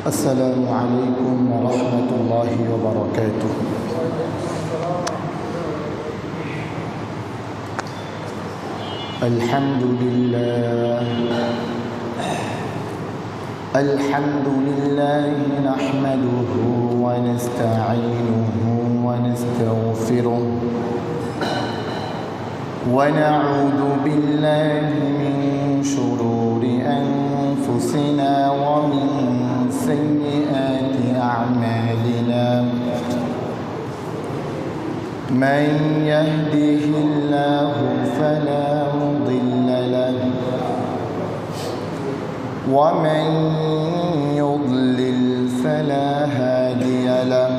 السلام عليكم ورحمة الله وبركاته. الحمد لله نحمده ونستعينه ونستغفره ونعوذ بالله من شرور أنفسنا ومن سيئات أعمالنا. من يهده الله فلا مضل له ومن يضلل فلا هادي له.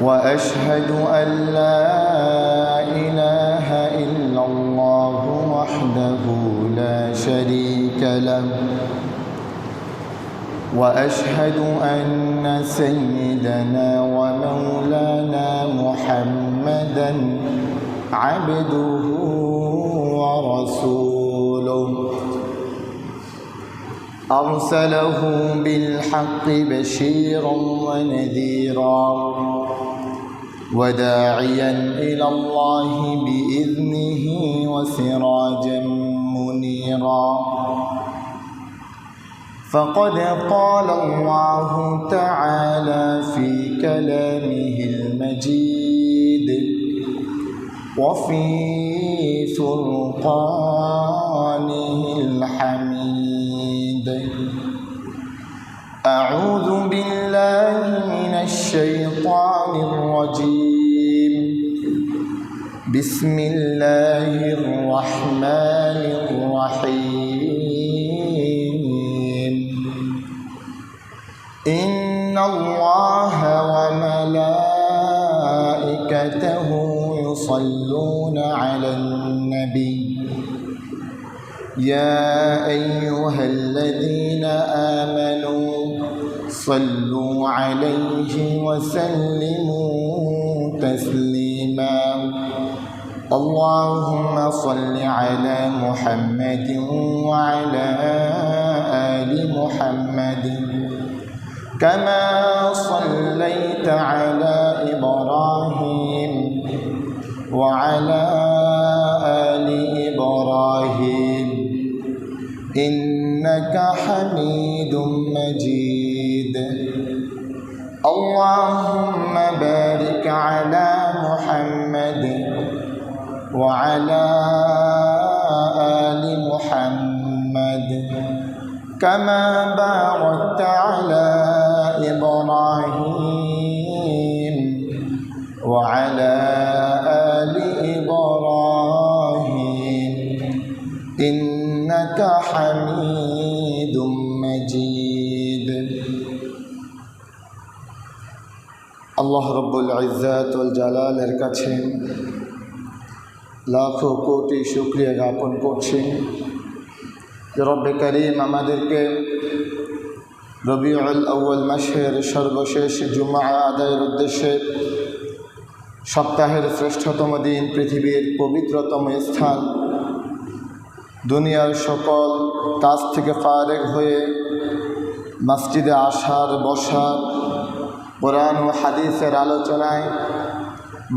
وأشهد أن لا إله إلا الله وحده لا شريك له. وأشهد أن سيدنا ومولانا محمدا عبده ورسوله أرسله بالحق بشيرا ونذيرا وداعيا إلى الله بإذنه وسراجا منيرا. فقد قال الله تعالى في كلامه المجيد وفي فرقانه الحميد. أعوذ بالله من الشيطان الرجيم. بسم الله الرحمن الرحيم. إن الله وملائكته يصلون على النبي يا أيها الذين آمنوا صلوا عليه وسلموا تسليما. اللهم صل على محمد وعلى آل محمد كما صليت على إبراهيم وعلى آل إبراهيم إنك حميد مجيد. اللهم بارك على محمد وعلى آل محمد كما باركت على إبراهيم وعلى آل إبراهيم إنك حميد مجيد. আল্লাহ রব্বুল ইজ্জাত ওয়াল জালালের কাছে লাখো কোটি শুকরিয়া জ্ঞাপন করছি যে রব্বে করিম আমাদেরকে রবিউল আউয়াল মাসের সর্বশেষ জুমা আদায়ের উদ্দেশ্যে সপ্তাহের শ্রেষ্ঠতম দিন, পৃথিবীর পবিত্রতম স্থান, দুনিয়ার সকল কাজ থেকে ফারেগ হয়ে মসজিদে আসার, বসার, কোরআন ও হাদিসের আলোচনায়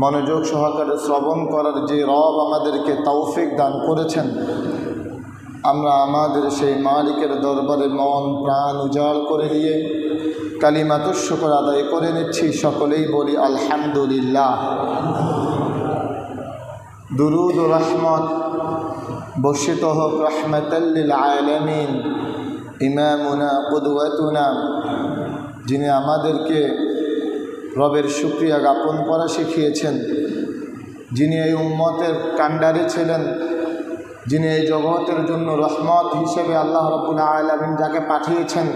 মনোযোগ সহকারে শ্রবণ করার যে রব আমাদেরকে তৌফিক দান করেছেন, আমরা আমাদের সেই মালিকের দরবারে মন প্রাণ উজাড় করে দিয়ে কালিমাতুশ শুকর আদায় করে নিচ্ছি। সকলেই বলি আলহামদুলিল্লাহ। দুরুদ ও রহমত বর্ষিত হোক রহমাতাল লিল আলামিন, ইমামুনা কুদওয়াতুনা, যিনি আমাদেরকে রবের শুকরিয়া জ্ঞাপন করা শিখিয়েছেন, যিনি এই উম্মতের কাণ্ডারি ছিলেন, যিনি এই জগতের জন্য রহমত হিসেবে আল্লাহ রাব্বুল আলামিন যাকে পাঠিয়েছেন,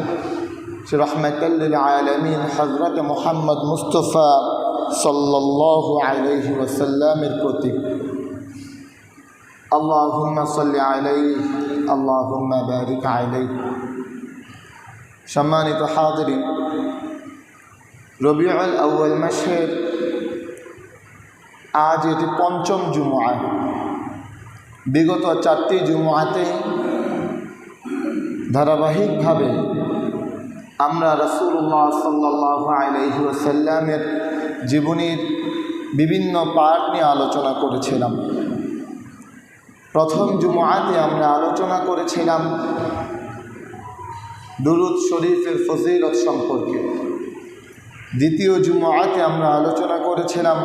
সে রহমাতাল লিল আলামিন হযরত মুহাম্মদ মুস্তাফা সাল্লাল্লাহু আলাইহি ওয়াসাল্লামের প্রতীক। আল্লাহুম্মা সাল্লি আলাইহি আল্লাহুম্মা বারিক আলাইহি। সম্মানিত হাজিরিন, রবিউল আউয়াল মাসের আজ এটি পঞ্চম জুমআ। বিগত 4টি জুমআতে ধারাবাহিকভাবে আমরা রাসূলুল্লাহ সাল্লাল্লাহু আলাইহি ওয়াসাল্লামের জীবনীর বিভিন্ন পাঠ নিয়ে আলোচনা করেছিলাম। প্রথম জুমআতে আমরা আলোচনা করেছিলাম দুরূদ শরীফের ফজিলত সম্পর্কে। দ্বিতীয় জুমআতে আমরা আলোচনা করেছিলাম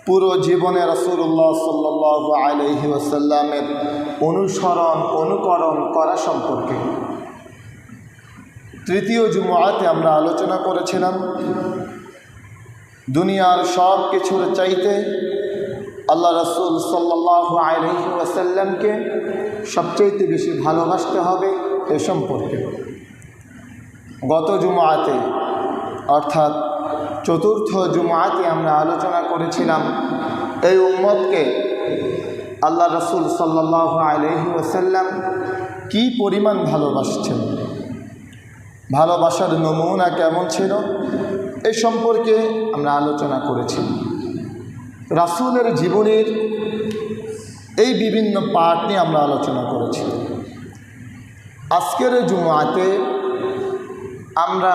পুরো জীবনে রাসূলুল্লাহ সাল্লাল্লাহু আলাইহি ওয়াসাল্লামের অনুকরণ করা সম্পর্কে। তৃতীয় জুমআতে আমরা আলোচনা করেছিলাম দুনিয়ার সব কিছুর চাইতে আল্লাহ রাসূল সাল্লাল্লাহু আলাইহি ওয়াসাল্লামকে সবচেয়ে বেশি ভালোবাসতে হবে এ সম্পর্কে। গত জুমআতে অর্থাৎ চতুর্থ জুমআতে আমরা আলোচনা করেছিলাম এই উম্মতকে আল্লাহ রাসূল সাল্লাল্লাহু আলাইহি ওয়াসাল্লাম কী পরিমাণ ভালোবাসছেন, ভালোবাসার নমুনা কেমন ছিল এই সম্পর্কে আমরা আলোচনা করেছি। রাসূলের জীবনের এই বিভিন্ন পাঠ নিয়ে আমরা আলোচনা করেছি। আজকের জুমআতে আমরা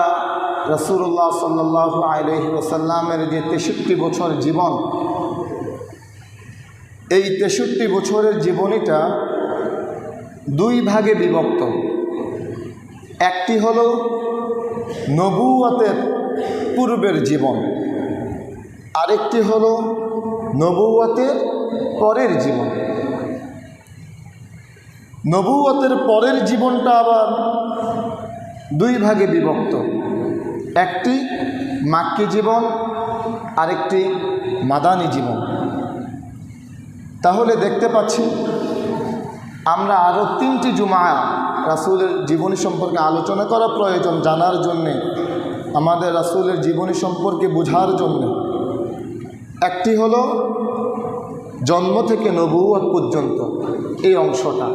রাসূলুল্লাহ সাল্লাল্লাহু আলাইহি ওয়াসাল্লামের যে 63 বছর জীবন, এই 63 বছরের জীবনীটা দুই ভাগে বিভক্ত। একটি হলো নবুয়তের পূর্বের জীবন, আরেকটি হলো নবুয়তের পরের জীবন। নবুয়তের পরের জীবনটা আবার দুই ভাগে বিভক্ত। একটি মাক্কি জীবন, আরেকটি মাদানী জীবন। তাহলে দেখতে পাচ্ছি আমরা আরও 3টি জুমআ রাসূলের জীবনী সম্পর্কে আলোচনা করা প্রয়োজন, জানার জন্যে, আমাদের রাসূলের জীবনী সম্পর্কে বোঝার জন্য। একটি হলো জন্ম থেকে নবুয়ত পর্যন্ত এই অংশটা,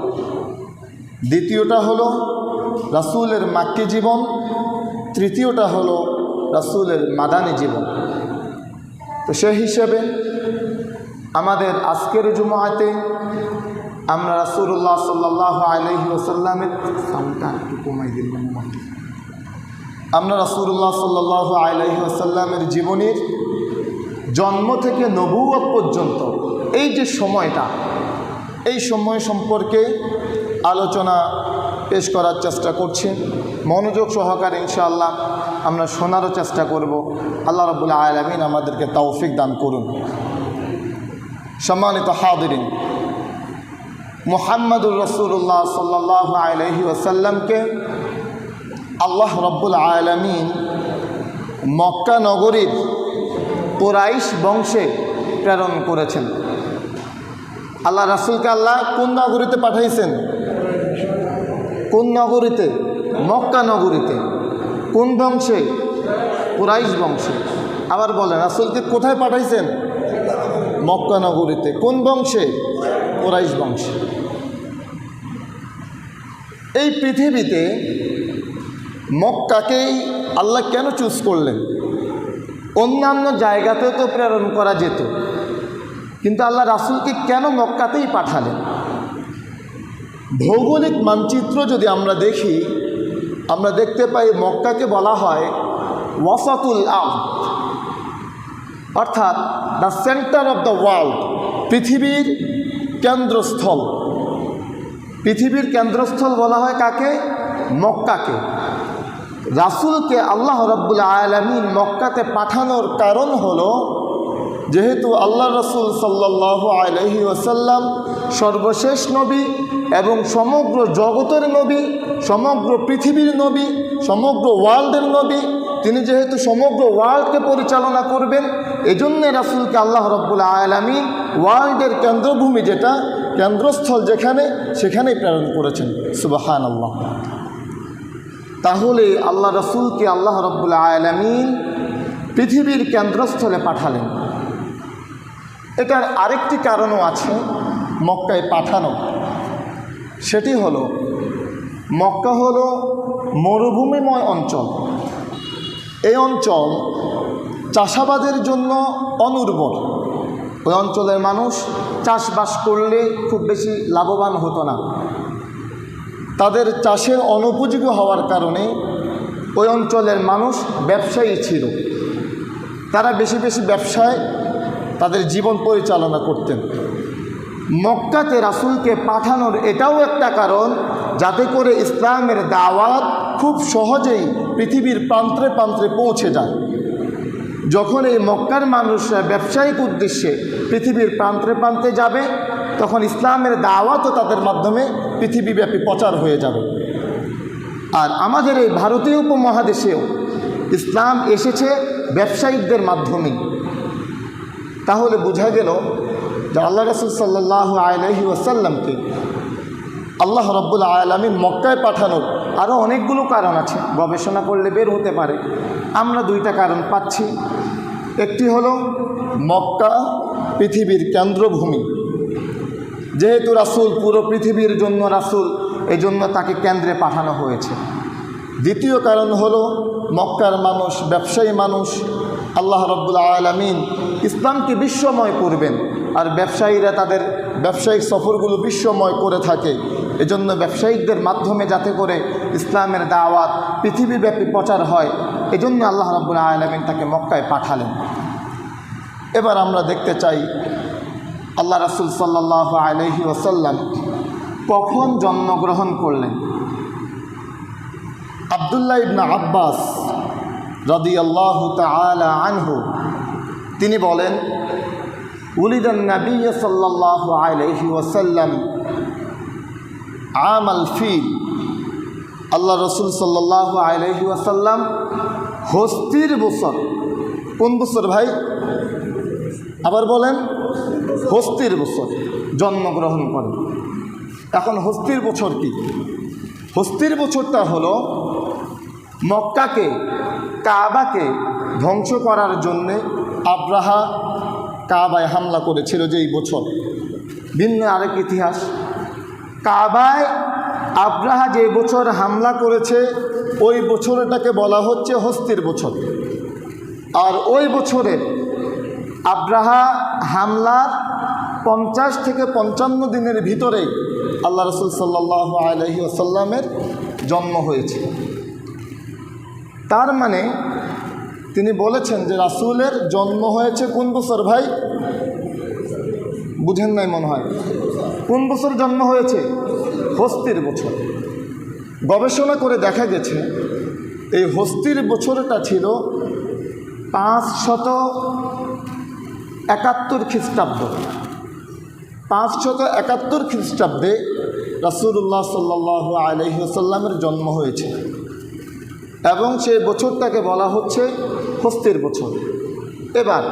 দ্বিতীয়টা হলো রাসূলের মাক্কি জীবন, তৃতীয়টা হলো রাসূলের মাদানী জীবন। তো সেই হিসেবে আমাদের আজকের জুমআতে আমরা রাসূলুল্লাহ সাল্লাল্লাহু আলাইহি ওয়াসাল্লামের সাউন্ডটা একটু কমাই দিলাম। আমরা রাসূলুল্লাহ সাল্লাল্লাহু আলাইহি ওয়াসাল্লামের জীবনের জন্ম থেকে নবুয়ত পর্যন্ত এই যে সময়টা, এই সময় সম্পর্কে আলোচনা পেশ করার চেষ্টা করছি। মনোযোগ সহকারে ইনশাআল্লাহ আমরা শোনারও চেষ্টা করব। আল্লাহ রাব্বুল আলামিন আমাদেরকে তৌফিক দান করুন। সম্মানিত হাজিরিন, মুহাম্মদুর রাসূলুল্লাহ সাল্লাল্লাহু আলাইহি ওয়াসাল্লামকে আল্লাহ রাব্বুল আলামিন মক্কা নগরীর কুরাইশ বংশে প্রেরণ করেছেন। আল্লাহ রাসূলকে আল্লাহ কোন নগরীতে পাঠাইছেন? কোন নগরীতে? মক্কা নগরীতে। কোন বংশে? কুরাইশ বংশে। আবার বলেন, রাসূলকে কোথায় পাঠাইছেন? মক্কা নগরীতে। কোন বংশে? কুরাইশ বংশে। এই পৃথিবীতে মক্কাকেই আল্লাহ কেন চুজ করলেন? অন্যান্য জায়গাতেও তো প্রেরণ করা যেত, কিন্তু আল্লাহ রাসূলকে কেন মক্কাতেই পাঠালেন? ভৌগোলিক মানচিত্র যদি আমরা দেখি, আমরা দেখতে পাই মক্কাকে বলা হয় ওয়াসাতুল আরদ, অর্থাৎ the centre of the world, পৃথিবীর কেন্দ্রস্থল। পৃথিবীর কেন্দ্রস্থল বলা হয় কাকে? মক্কাকে। রাসূলকে আল্লাহ রাব্বুল আলামিন মক্কাতে পাঠানোর কারণ হলো, যেহেতু আল্লাহ রাসূল সাল্লাল্লাহু আলাইহি ওয়াসাল্লাম সর্বশেষ নবী এবং সমগ্র জগতের নবী, সমগ্র পৃথিবীর নবী, সমগ্র ওয়ার্ল্ডের নবী, তিনি যেহেতু সমগ্র ওয়ার্ল্ডকে পরিচালনা করবেন, এজন্য রাসূলকে আল্লাহ রাব্বুল আলামিন ওয়ার্ল্ডের কেন্দ্রভূমি, যেটা কেন্দ্রস্থল যেখানে, সেখানেই প্রেরণ করেছেন। সুবহানাল্লাহ। তাহলে আল্লাহ রাসূলকে আল্লাহ রাব্বুল আলামিন পৃথিবীর কেন্দ্রস্থলে পাঠালেন। এটার আরেকটি কারণও আছে মক্কায় পাঠানো। সেটি হলো, মক্কা হলো মরুভূমিময় অঞ্চল। এই অঞ্চল চাষাবাদের জন্য অনুর্বর। ওই অঞ্চলের মানুষ চাষবাস করলে খুব বেশি লাভবান হতো না। তাদের চাষের অনুপযোগী হওয়ার কারণে ওই অঞ্চলের মানুষ ব্যবসায়ী ছিল, তারা বেশি বেশি ব্যবসায় তাদের জীবন পরিচালনা করতেন। মক্কাতে রাসূলকে পাঠানোর এটাও একটা কারণ, যাতে করে ইসলামের দাওয়াত খুব সহজেই পৃথিবীর প্রান্তে প্রান্তে পৌঁছে যায়। যখন এই মক্কার মানুষরা ব্যবসায়িক উদ্দেশ্যে পৃথিবীর প্রান্তে প্রান্তে যাবে, তখন ইসলামের দাওয়াতও তাদের মাধ্যমে পৃথিবীব্যাপী প্রচার হয়ে যাবে। আর আমাদের এই ভারতীয় উপমহাদেশেও ইসলাম এসেছে ব্যবসায়িকদের মাধ্যমেই। তাহলে বোঝা গেল যে আল্লাহ রাসূল সাল্লাল্লাহু আলাইহি ওয়াসাল্লামকে আল্লাহ রাব্বুল আলামিন মক্কায় পাঠানোর আরও অনেকগুলো কারণ আছে, গবেষণা করলে বের হতে পারে। আমরা দুইটা কারণ পাচ্ছি। একটি হলো মক্কা পৃথিবীর কেন্দ্রভূমি, যেহেতু রাসূল পুরো পৃথিবীর জন্য রাসূল, এজন্য তাকে কেন্দ্রে পাঠানো হয়েছে। দ্বিতীয় কারণ হলো মক্কার মানুষ ব্যবসায়ী মানুষ, আল্লাহ রাব্বুল আলামিন ইসলামকে বিশ্বময় করবেন, আর ব্যবসায়ীরা তাদের ব্যবসায়িক সফরগুলো বিশ্বময় করে থাকে। এজন্য ব্যবসায়িকদের মাধ্যমে যাতে করে ইসলামের দাওয়াত পৃথিবীব্যাপী প্রচার হয়, এজন্য আল্লাহ রাব্বুল আলামিন তাকে মক্কায় পাঠালেন। এবার আমরা দেখতে চাই আল্লাহ রাসূল সাল্লাল্লাহু আলাইহি ওয়াসাল্লাম কখন জন্মগ্রহণ করলেন। আব্দুল্লাহ ইবনে আব্বাস রাদিয়াল্লাহু তাআলা আনহু তিনি বলেন, উলিদান নবী সাল্লাল্লাহু আলাইহি ওয়াসাল্লাম আমাল ফিল। আল্লাহ রাসূল সাল্লাল্লাহু আলাইহি ওয়াসাল্লাম হস্তির বছর, কোন বছর ভাই? আবার বলেন, হস্তির বছর জন্মগ্রহণ করেন। এখন হস্তির বছর কি? হস্তির বছরটা হলো মক্কাকে, কাবাকে ধ্বংস করার জন্যে আব্রাহা কাবায় হামলা করেছিল যেই বছর। ভিন্ন আরেক ইতিহাস, কাবায় আব্রাহা যে বছর হামলা করেছে ওই বছরটাকে বলা হচ্ছে হস্তির বছর। আর ওই বছরে আব্রাহা হামলার 50 থেকে 55 দিনের ভিতরেই আল্লাহ রাসূল সাল্লাল্লাহু আলাইহি ওয়াসাল্লামের জন্ম হয়েছে। তার মানে তিনি বলেছেন যে রাসূলের জন্ম হয়েছে কোন বছর ভাই? বুঝেন নাই মনে হয়। কোন বছর জন্ম হয়েছে? হস্তির বছর। গবেষণা করে দেখা গেছে এই হস্তির বছরটা ছিল 571 খ্রিস্টাব্দ। 571 খ্রিস্টাব্দে রাসূলুল্লাহ সাল্লাল্লাহু আলাইহি ওয়াসাল্লামের জন্ম হয়েছে এবং সেই বছরটাকে বলা হচ্ছে হস্তির বছর। এবার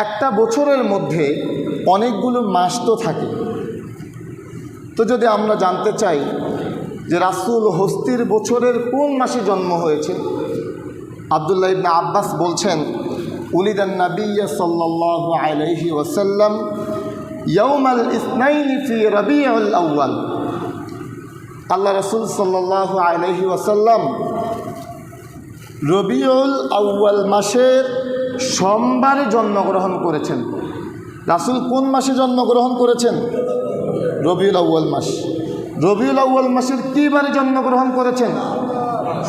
একটা বছরের মধ্যে অনেকগুলো মাস তো থাকে, তো যদি আমরা জানতে চাই যে রাসূল হস্তির বছরের কোন মাসে জন্ম হয়েছে, আব্দুল্লাহ ইবনে আব্বাস বলছেন, উলিদান নবী সাল্লাল্লাহু আলাইহি ওয়াসাল্লাম ইয়াউমাল ইসনাইন ফি রবিউল আউয়াল। আল্লাহ রাসূল সাল্লাল্লাহু আলাইহি ওয়াসাল্লাম রবিউল আউয়াল মাসের সোমবারে জন্মগ্রহণ করেছেন। রাসূল কোন মাসে জন্মগ্রহণ করেছেন? রবিউল আউয়াল মাস। রবিউল আউয়াল মাসের কী বারে জন্মগ্রহণ করেছেন?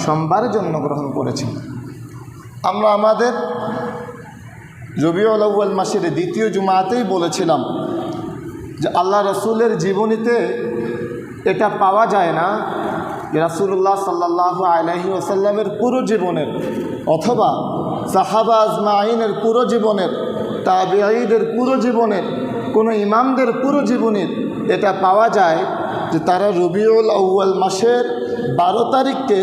সোমবারে জন্মগ্রহণ করেছেন। আমরা আমাদের রবিউল আউয়াল মাসের দ্বিতীয় জুমাতেই বলেছিলাম যে আল্লাহ রাসূলের জীবনীতে এটা পাওয়া যায় না যে রাসূলুল্লাহ সাল্লাল্লাহু আলাইহি ওয়াসাল্লামের পুরো জীবনের অথবা সাহাবা আজমাইনের পুরো জীবনের, তাবিঈদের পুরো জীবনের, কোনো ইমামদের পুরো জীবনের এটা পাওয়া যায় যে তারা রবিউল আউয়াল মাসের 12 তারিখকে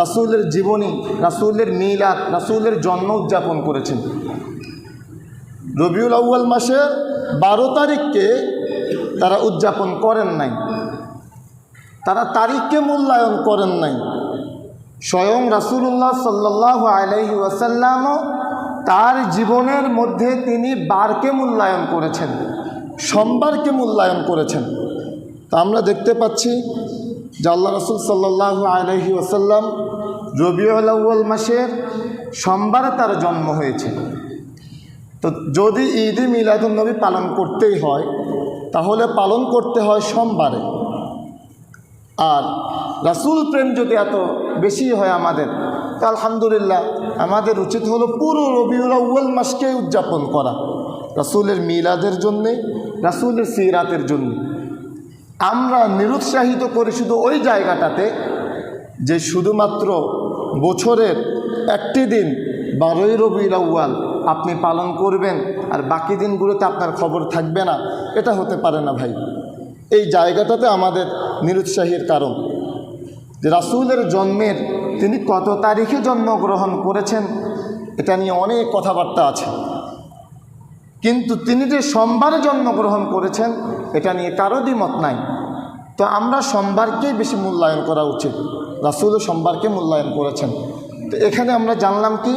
রাসূলের জীবনী, রাসূলের মিলাদ, রাসূলের জন্ম উদযাপন করেছেন। রবিউল আউয়াল মাসের 12 তারিখকে তারা উদযাপন করেন নাই, তারা তারিখকে মূল্যায়ন করেন নাই। স্বয়ং রাসূলুল্লাহ সাল্লাল্লাহু আলাইহি ওয়াসাল্লামও তার জীবনের মধ্যে তিনি বারকে মূল্যায়ন করেছেন, সোমবারকে মূল্যায়ন করেছেন। তা আমরা দেখতে পাচ্ছি যে আল্লাহ রাসূল সাল্লাল্লাহু আলাইহি ওয়াসাল্লাম রবিউল আউয়াল মাসের সোমবারে তার জন্ম হয়েছে। তো যদি ঈদে মিলাদুন নবী পালন করতেই হয় তাহলে পালন করতে হয় সোমবারে। আর রাসূল প্রেম যদি এত বেশি হয় আমাদের। তো আলহামদুলিল্লাহ আমাদের উচিত হলো পুরো রবিউল আউয়াল মাসকে উদযাপন করা রাসূলের মিলাদের জন্যে, রাসূলের সিরাতের জন্য। আমরা নিরুৎসাহিত করি শুধু ওই জায়গাটাতে যে শুধুমাত্র বছরের একটি দিন 12ই রবিউল আউয়াল আপনি পালন করবেন আর বাকি দিনগুলোতে আপনার খবর থাকবে না। এটা হতে পারে না ভাই। এই জায়গাটাতে আমাদের নিরুৎসাহের কারণ যে রাসূলের জন্মের তিনি কত তারিখে জন্মগ্রহণ করেছেন এটা নিয়ে অনেক কথাবার্তা আছে, কিন্তু তিনি যে সোমবারে জন্মগ্রহণ করেছেন এটা নিয়ে কারো দ্বিমত নাই। তো আমরা সোমবারকেই বেশি মূল্যায়ন করা উচিত। রাসূলও সোমবারকে মূল্যায়ন করেছেন। তো এখানে আমরা জানলাম কি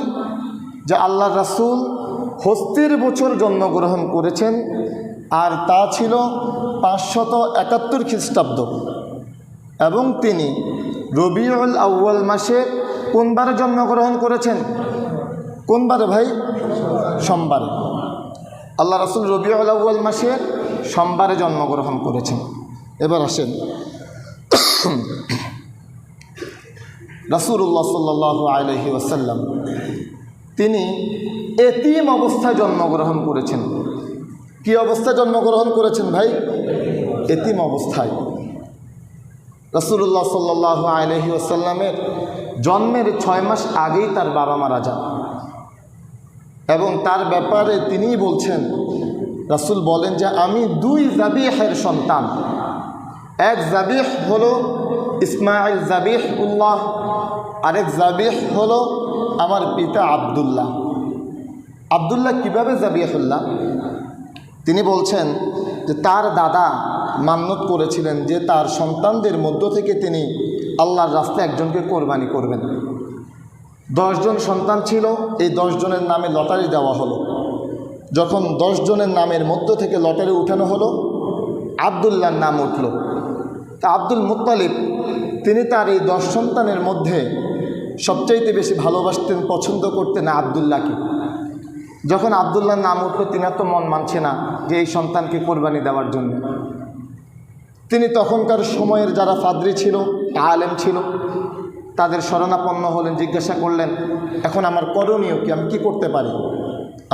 যে আল্লাহ রাসূল হস্তির বছর জন্মগ্রহণ করেছেন, আর তা ছিল 571 খ্রিস্টাব্দ, এবং তিনি রবিউল আউয়াল মাসে কোন বারে জন্মগ্রহণ করেছেন? কোন বারে ভাই? সোমবারে। আল্লাহ রাসূল রবিউল আউয়াল মাসে সোমবারে জন্মগ্রহণ করেছেন। এবার আসেন রাসূলুল্লাহ সাল্লাল্লাহু আলাইহি ওয়াসাল্লাম তিনি এতিম অবস্থায় জন্মগ্রহণ করেছেন। কি অবস্থায় জন্মগ্রহণ করেছেন ভাই? এতিম অবস্থায়। রাসূলুল্লাহ সাল্লাল্লাহু আলাইহি ওয়াসাল্লামের জন্মের 6 মাস আগেই তার বাবা মারা যান, এবং তার ব্যাপারে তিনিই বলছেন, রাসূল বলেন যে আমি 2 জাবিহের সন্তান। এক জাবিহ হলো ইসমাইল জাবিহ উল্লাহ, আরেক জাবিহ হলো আমার পিতা আব্দুল্লাহ। আব্দুল্লাহ কীভাবে জাবিহুল্লাহ? তিনি বলছেন যে তার দাদা মান্নত করেছিলেন যে তার সন্তানদের মধ্য থেকে তিনি আল্লাহর রাস্তায় একজনকে কোরবানি করবেন। 10 জন সন্তান ছিল, এই 10 জনের নামে লটারি দেওয়া হলো। যখন 10 জনের নামের মধ্য থেকে লটারি উঠানো হলো, আব্দুল্লাহর নাম উঠল। তা আব্দুল মুত্তালিব তিনি তার এই 10 সন্তানের মধ্যে সবচাইতে বেশি ভালোবাসতেন, পছন্দ করতেন আব্দুল্লাহকে। যখন আব্দুল্লাহর নাম উঠল, তিনি তো মন মানছে না যে এই সন্তানকে কোরবানি দেওয়ার জন্য। তিনি তখনকার সময়ের যারা ফাদরি ছিল, আলেম ছিল, তাদের শরণাপন্ন হলেন, জিজ্ঞাসা করলেন এখন আমার করণীয় কি, আমি কি করতে পারি?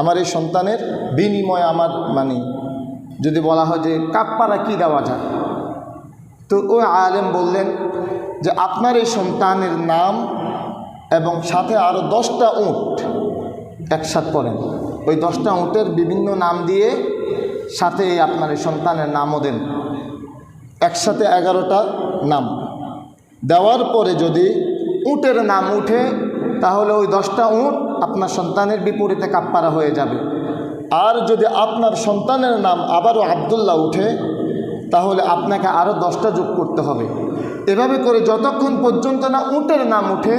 আমার এই সন্তানের বিনিময়ে আমার যদি বলা হয় যে কাফারা কি দেওয়া যায়। তো ওই আলেম বললেন যে আপনার এই সন্তানের নাম এবং সাথে আরও 10টা উট একসাথ করেন, ওই 10টা উটের বিভিন্ন নাম দিয়ে সাথে আপনার এই সন্তানের নামও দেন, একসাথে 11টা নাম দেওয়ার পরে যদি উটের নাম উঠে তাহলে ওই 10টা উট আপনার সন্তানের বিপরীতে কাফারা হয়ে যাবে। আর যদি আপনার সন্তানের নাম আবারও আব্দুল্লাহ উঠে তাহলে আপনাকে আরও 10টা যোগ করতে হবে। এভাবে করে যতক্ষণ পর্যন্ত না উটের নাম উঠে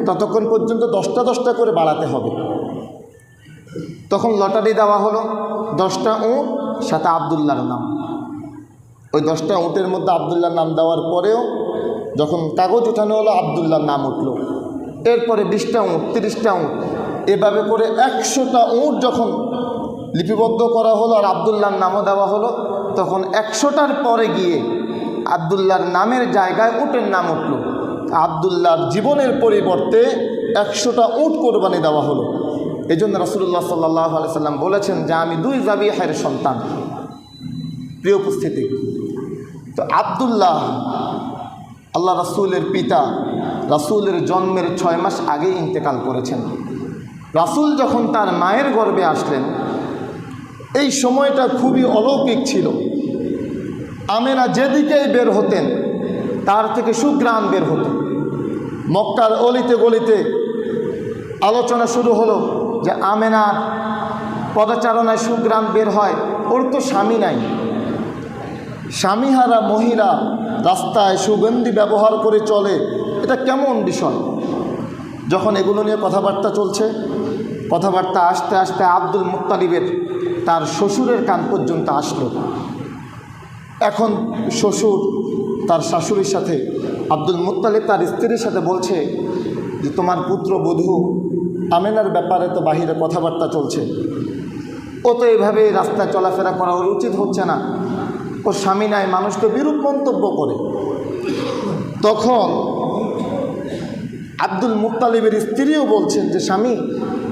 ততক্ষণ পর্যন্ত 10টা করে বাড়াতে হবে। তখন লটারি দেওয়া হলো, 10টা উট সাথে আব্দুল্লাহর নাম। ওই 10টা উটের মধ্যে আব্দুল্লাহর নাম দেওয়ার পরেও যখন কাগজ উঠানো হলো, আব্দুল্লাহর নাম উঠল। এরপরে 20টা উট, 30টা উট, এভাবে করে 100টা উট যখন লিপিবদ্ধ করা হলো আর আব্দুল্লাহর নামও দেওয়া হলো, তখন 100টার পরে গিয়ে আব্দুল্লাহর নামের জায়গায় উটের নাম উঠল। আব্দুল্লাহর জীবনের পরিবর্তে 100টা উট কোরবানি দেওয়া হলো। এই জন্য রাসূলুল্লাহ সাল্লাল্লাহু আলাইহি সাল্লাম বলেছেন যে আমি 2 জাবিহের সন্তান। প্রিয় উপস্থিতি, তো আব্দুল্লাহ আল্লাহ রাসূলের পিতা, রাসূলের জন্মের 6 মাস আগে ইন্তেকাল করেছেন। রাসূল যখন তার মায়ের গর্ভে আসলেন, এই সময়টা খুবই অলৌকিক ছিল। আমেনা যেদিকেই বের হতেন তার থেকে সুঘ্রাণ বের হতো। মক্কার অলিতে গলিতে আলোচনা শুরু হলো যে আমেনার পদচারণায় সুঘ্রাণ বের হয়, ওর তো স্বামী নাই। স্বামীহারা মহিলা রাস্তায় সুগন্ধি ব্যবহার করে চলে, এটা কেমন বিষয়? যখন এগুলো নিয়ে কথাবার্তা চলছে, কথাবার্তা আস্তে আস্তে আব্দুল মুত্তালিবের তার শ্বশুরের কান পর্যন্ত আসলো। এখন শ্বশুর তার শাশুড়ির সাথে, আব্দুল মুত্তালিব তার স্ত্রীর সাথে বলছে যে তোমার পুত্রবধূ আমেনার ব্যাপারে তো বাহিরে কথাবার্তা চলছে, ও তো এইভাবে রাস্তায় চলাফেরা করা ওর উচিত হচ্ছে না, ওর স্বামী নাই, মানুষ তো বিরূপ মন্তব্য করে। তখন আব্দুল মুত্তালিবের স্ত্রীও বলছেন যে স্বামী,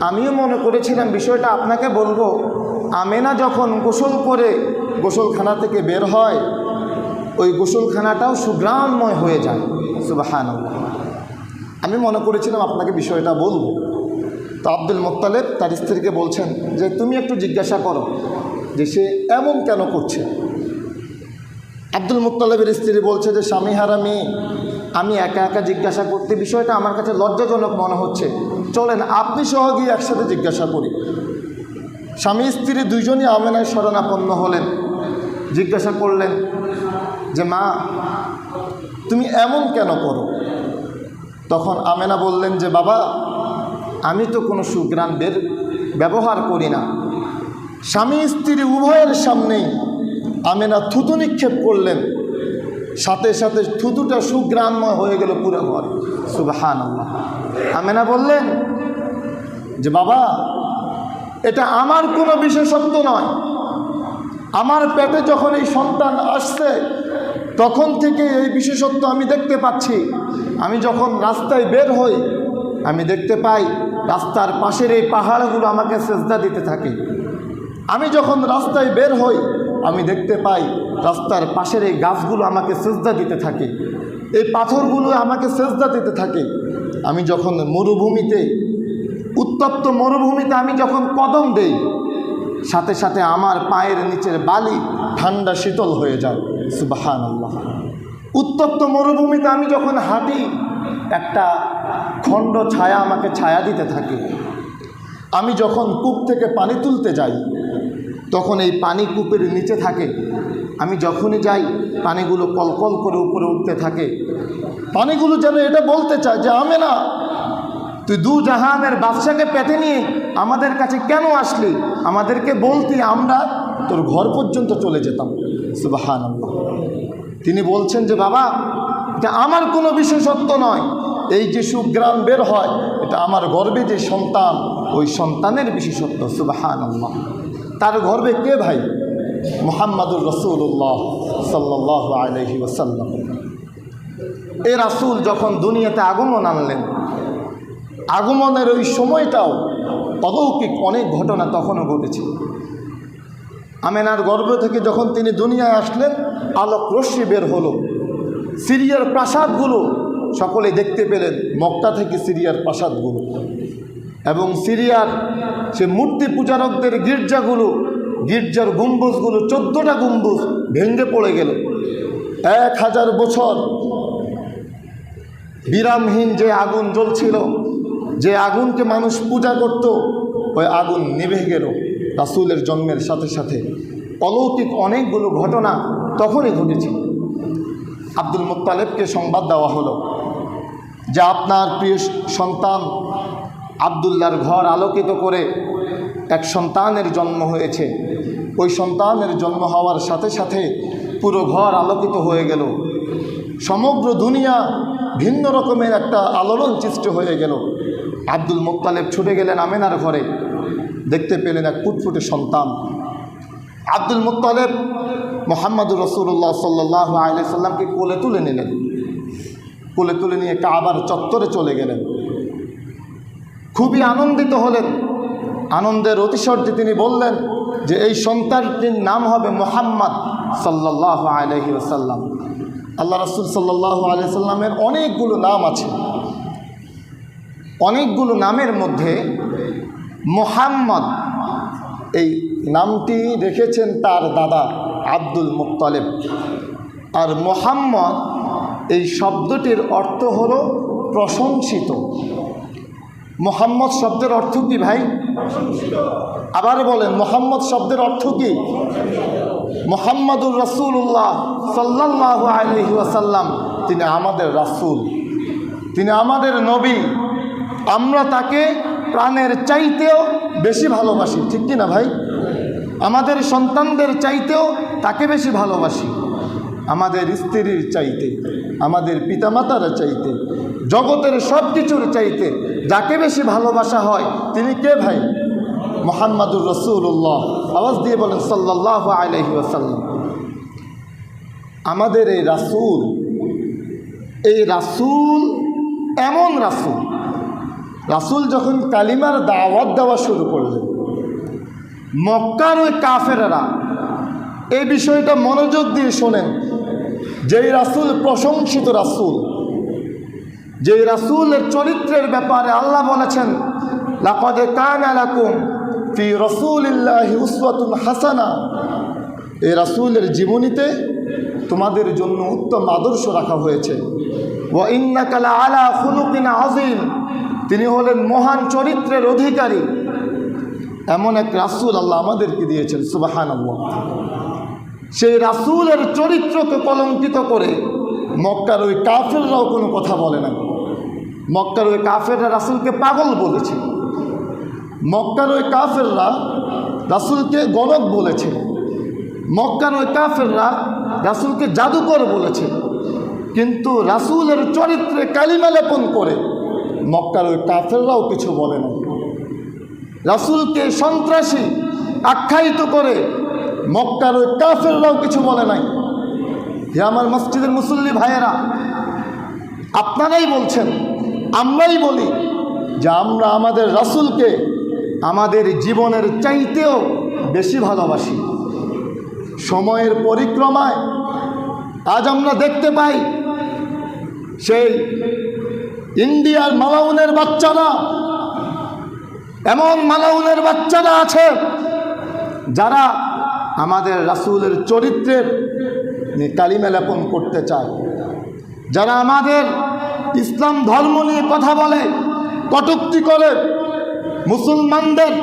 আমিও মনে করেছিলাম বিষয়টা আপনাকে বলবো। আমেনা যখন গোসল করে গোসলখানা থেকে বের হয়, ওই গোসলখানাটাও সুগ্রামময় হয়ে যায়। সুবহানাল্লাহ। আমি মনে করেছিলাম আপনাকে বিষয়টা বলবো। তো আব্দুল মুত্তালিব তার স্ত্রীকে বলছেন যে তুমি একটু জিজ্ঞাসা করো যে সে এমন কেন করছে। আব্দুল মুত্তালিবের স্ত্রী বলছে যে স্বামী হারা মেয়ে, আমি একা একা জিজ্ঞাসা করতে বিষয়টা আমার কাছে লজ্জাজনক মনে হচ্ছে, চলেন আপনি সহ গিয়ে একসাথে জিজ্ঞাসা করি। স্বামী স্ত্রী দুইজনই আমেনায় শরণাপন্ন হলেন, জিজ্ঞাসা করলেন যে মা তুমি এমন কেন করো। তখন আমেনা বললেন যে বাবা, আমি তো কোনো সুঘ্রাণ ব্যবহার করি না। স্বামী স্ত্রী উভয়ের সামনেই আমেনা থুতু নিক্ষেপ করলেন, সাথে সাথে থুতুটা সুঘ্রাণময় হয়ে গেল পুরো ঘর। সুবহানাল্লাহ। আমেনা বললেন যে বাবা, এটা আমার কোনো বিশেষত্ব নয়। আমার পেটে যখন এই সন্তান আসছে তখন থেকে এই বিশেষত্ব আমি দেখতে পাচ্ছি। আমি যখন রাস্তায় বের হই আমি দেখতে পাই রাস্তার পাশের এই পাহাড়গুলো আমাকে সেজদা দিতে থাকে। আমি যখন রাস্তায় বের হই আমি দেখতে পাই রাস্তার পাশের এই গাছগুলো আমাকে সেজদা দিতে থাকে, এই পাথরগুলো আমাকে সেজদা দিতে থাকে। আমি যখন মরুভূমিতে, উত্তপ্ত মরুভূমিতে আমি যখন কদম দেই, সাথে সাথে আমার পায়ের নিচের বালি ঠান্ডা শীতল হয়ে যায়। সুবহানাল্লাহ। উত্তপ্ত মরুভূমিতে আমি যখন হাঁটি একটা খণ্ড ছায়া আমাকে ছায়া দিতে থাকে। আমি যখন কূপ থেকে পানি তুলতে যাই তখন এই পানি কূপের নিচে থাকে। আমি যখনই যাই পানিগুলো কলকল করে উপরে উঠতে থাকে। পানিগুলো যেন এটা বলতে চায় যে আমেনা, তুই দু জাহানের বাদশাকে পেটে নিয়ে আমাদের কাছে কেন আসলি? আমাদেরকে বলতি, আমরা তোর ঘর পর্যন্ত চলে যেতাম। সুবহানাল্লাহ। তিনি বলছেন যে বাবা, এটা আমার কোনো বিশেষত্ব নয়। এই যে সুঘ্রাণ বের হয় এটা আমার গর্বে যে সন্তান, ওই সন্তানের বিশেষত্ব। সুবহানাল্লাহ। তার গর্বে কে ভাই? মুহাম্মাদুর রাসূলুল্লাহ সাল্লাল্লাহু আলাইহি ওয়াসাল্লাম। এই রাসূল যখন দুনিয়াতে আগমন আনলেন, আগমনের ওই সময়টাও অলৌকিক অনেক ঘটনা তখনও ঘটেছে। আমেনার গর্ভ থেকে যখন তিনি দুনিয়ায় আসলেন, আলোক রশ্মি বের হলো। সিরিয়ার প্রাসাদগুলো সকলে দেখতে পেলেন, মক্কা থেকে সিরিয়ার প্রাসাদগুলো, এবং সিরিয়ার সে মূর্তি পূজারকদের গির্জাগুলো, গির্জার গম্বুজগুলো 14টা গম্বুজ ভেঙে পড়ে গেল। 1000 বছর বিরামহীন যে আগুন জ্বলছিল, যে আগুনকে মানুষ পূজা করত, ওই আগুন নিভে গেল রাসূলের জন্মের সাথে সাথে। অলৌকিক অনেকগুলো ঘটনা তখনই ঘটেছে। আব্দুল মুত্তালিবকে সংবাদ দেওয়া হলো যে আপনার প্রিয় সন্তান আবদুল্লাহর ঘর আলোকিত করে এক সন্তানের জন্ম হয়েছে। ওই সন্তানের জন্ম হওয়ার সাথে সাথে পুরো ঘর আলোকিত হয়ে গেল। সমগ্র দুনিয়া ভিন্ন রকমের একটা আলোড়ন সৃষ্টি হয়ে গেল। আব্দুল মুত্তালিব ছুটে গেলেন আমেনার ঘরে, দেখতে পেলেন এক ফুটফুটে সন্তান। আব্দুল মুত্তালিব মুহাম্মাদুর রাসূলুল্লাহ সাল্লাল্লাহু আলাইহি সাল্লামকে কোলে তুলে নিলেন। কোলে তুলে নিয়ে কাবার চত্বরে চলে গেলেন। খুবই আনন্দিত হলেন। আনন্দের অতিশর্যে তিনি বললেন যে এই সন্তানটির নাম হবে মুহাম্মদ সাল্লাল্লাহু আলাইহি ওয়াসাল্লাম। আল্লাহ রাসূল সাল্লাল্লাহু আলাইহি সাল্লামের অনেকগুলো নাম আছে। অনেকগুলো নামের মধ্যে মুহাম্মদ এই নামটি রেখেছেন তার দাদা আব্দুল মুত্তালিব। আর মুহাম্মদ এই শব্দটির অর্থ হলো প্রশংসিত। মুহাম্মদ শব্দের অর্থ কি ভাই? আবার বলেন, মুহাম্মদ শব্দের অর্থ কি? মুহাম্মাদুর রাসূলুল্লাহ সাল্লাল্লাহু আলাইহি ওয়াসাল্লাম, তিনি আমাদের রাসূল, তিনি আমাদের নবী। আমরা তাকে প্রাণের চাইতেও বেশি ভালোবাসি, ঠিক কি না ভাই? আমাদের সন্তানদের চাইতেও তাকে বেশি ভালোবাসি, আমাদের স্ত্রীর চাইতে, আমাদের পিতামাতার চাইতে, জগতের সব কিছুর চাইতে যাকে বেশি ভালোবাসা হয় তিনি কে ভাই? মুহাম্মাদুর রাসূলুল্লাহ। আওয়াজ দিয়ে বলেন সাল্লাল্লাহু আলাইহি ওয়াসাল্লাম। আমাদের এই রাসূল এমন রাসূল, রাসূল যখন কালিমার দাওয়াত দেওয়া শুরু করলেন, মক্কার ওই কাফেররা এই বিষয়টা মনোযোগ দিয়ে শোনেন, যেই রাসূল প্রশংসিত রাসূল, যেই রাসূলের চরিত্রের ব্যাপারে আল্লাহ বলেছেন লাকাদ কানা লাকুম ফি রাসূলিল্লাহি উসওয়াতুন হাসানা, এই রাসূলের জীবনীতে তোমাদের জন্য উত্তম আদর্শ রাখা হয়েছে। ওয়া ইন্নাকা লাআলা খুলুকিন আযীম, তিনি হলেন মহান চরিত্রের অধিকারী। এমন এক রাসূল আল্লাহ আমাদেরকে দিয়েছেন, সুবহানাল্লাহ। সেই রাসূলের চরিত্রকে কলঙ্কিত করে মক্কার ওই কাফেররাও কোনো কথা বলে না। মক্কার ওই কাফেররা রাসূলকে পাগল বলেছে, মক্কার ওই কাফেররা রাসূলকে গণক বলেছে, মক্কার ওই কাফেররা রাসূলকে জাদুকর বলেছে। কিন্তু রাসূলের চরিত্রে কালিমা লেপন করে মক্কার ওই কাফেররাও কিছু বলে না। রাসূলকে সন্ত্রাসী আখ্যায়িত করে মক্কার ওই কাফেররাও কিছু বলে নাই। হে আমার মসজিদের মুসল্লি ভাইয়েরা, আপনারাই বলছেন, আমরাই বলি যে আমরা আমাদের রাসূলকে আমাদের জীবনের চাইতেও বেশি ভালোবাসি। সময়ের পরিক্রমায় আজ আমরা দেখতে পাই সেই ইন্ডিয়ার মালাউনের বাচ্চারা, এমন মালাউনের বাচ্চারা আছে যারা আমাদের রাসূলের চরিত্রের কালিমা লেপন করতে চায়, যারা আমাদের ইসলাম ধর্ম নিয়ে কথা বলে, কটূক্তি করে। মুসলমানদের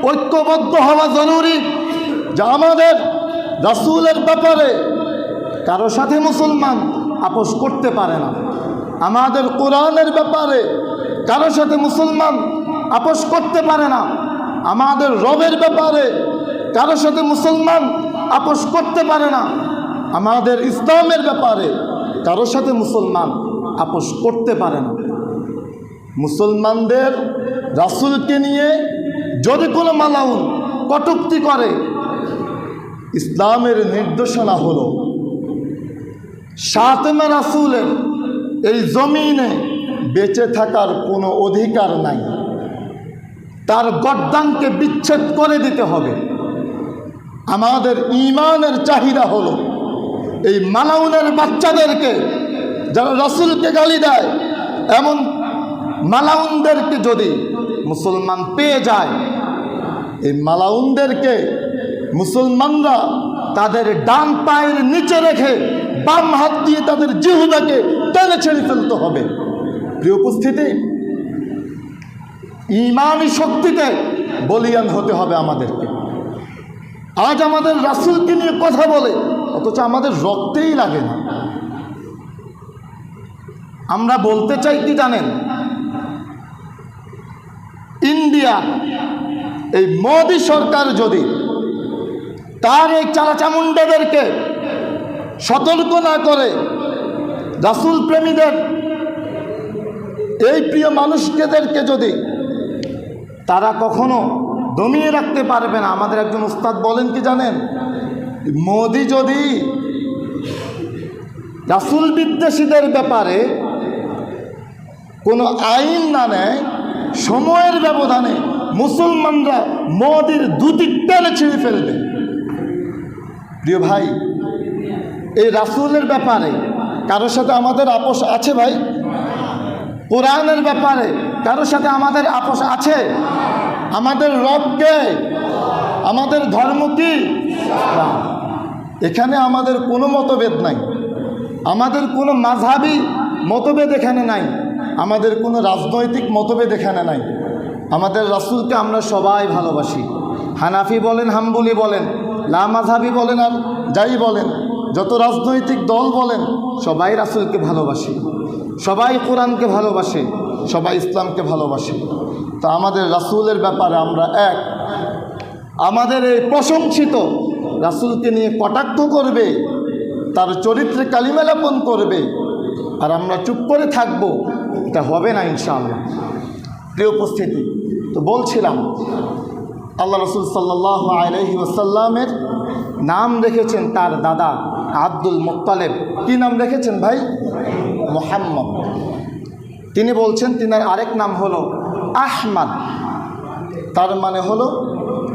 ঐক্যবদ্ধ হওয়া জরুরি, যা আমাদের রাসূলের ব্যাপারে কারো সাথে মুসলমান আপোষ করতে পারে না। আমাদের কোরআনের ব্যাপারে কারো সাথে মুসলমান আপোষ করতে পারে না। আমাদের রবের ব্যাপারে কারো সাথে মুসলমান আপোষ করতে পারে না। আমাদের ইসলামের ব্যাপারে কারো সাথে মুসলমান আপোষ করতে পারে না। মুসলমানদের রাসূলকে নিয়ে যদি কোনো মালাউন কটূক্তি করে, ইসলামের নির্দেশনা হলো সাতেমা রাসূলের এই জমিনে বেঁচে থাকার কোনো অধিকার নাই, তার গর্দানকে বিচ্ছেদ করে দিতে হবে। আমাদের ঈমানের চাহিদা হলো এই মালাউনের বাচ্চাদেরকে, যারা রাসূলকে গালি দেয়, এমন মালাউনদেরকে যদি মুসলমান পেয়ে যায়, এই মালাউনদেরকে মুসলমানরা তাদের ডান পায়ের নিচে রেখে বাম হাত দিয়ে তাদের জিহ্বাকে টেনে ছেড়ে ফেলতে হবে। প্রিয় উপস্থিতি, ঈমানি শক্তিতে বলিয়ান হতে হবে আমাদেরকে। আজ আমাদের রাসূলকে নিয়ে কথা বলে, অথচ আমাদের রক্তেই লাগে না। আমরা বলতে চাই কি জানেন, ইন্ডিয়া এই মোদি সরকার যদি তার এই চালাচামুন্ডাদেরকে সতর্ক না করে, রাসূল প্রেমীদের এই প্রিয় মানুষদেরকে যদি তারা কখনো দমিয়ে রাখতে পারবে না। আমাদের একজন উস্তাদ বলেন কি জানেন, মোদি যদি রাসূল বিদ্বেষীদের ব্যাপারে কোনো আইন না নেয়, সময়ের ব্যবধানে মুসলমানরা মোদির দুটি টেনে ছিঁড়ে ফেলবে। প্রিয় ভাই, এই রাসূলের ব্যাপারে কারোর সাথে আমাদের আপোষ আছে ভাই? কোরআনের ব্যাপারে কারোর সাথে আমাদের আপোষ আছে? আমাদের রবকে, আমাদের ধর্ম কি? এখানে আমাদের কোনো মতভেদ নাই, আমাদের কোনো মাযহাবী মতভেদ এখানে নাই, আমাদের কোনো রাজনৈতিক মতভেদ এখানে নাই। আমাদের রাসূলকে আমরা সবাই ভালোবাসি। হানাফি বলেন, হাম্বলি বলেন, লামাযহাবি বলেন, আর যাই বলেন, যত রাজনৈতিক দল বলেন, সবাই রাসূলকে ভালোবাসে, সবাই কোরআনকে ভালোবাসে, সবাই ইসলামকে ভালোবাসে। তো আমাদের রাসূলের ব্যাপারে আমরা এক। আমাদের এই প্রশংসিত রাসূলকে নিয়ে কটাক্ষ করবে, তার চরিত্রে কালিমা লেপন করবে, আর আমরা চুপ করে থাকব, এটা হবে না ইনশাআল্লাহ। প্রিয় উপস্থিতি, তো বলছিলাম আল্লাহ রাসূল সাল্লাল্লাহু আলাইহি ওয়াসাল্লামের নাম রেখেছেন তার দাদা আব্দুল মুত্তালিব। কি নাম রেখেছেন ভাই? মুহাম্মদ। তিনি বলছেন তিনার আরেক নাম হলো আহমাদ, তার মানে হলো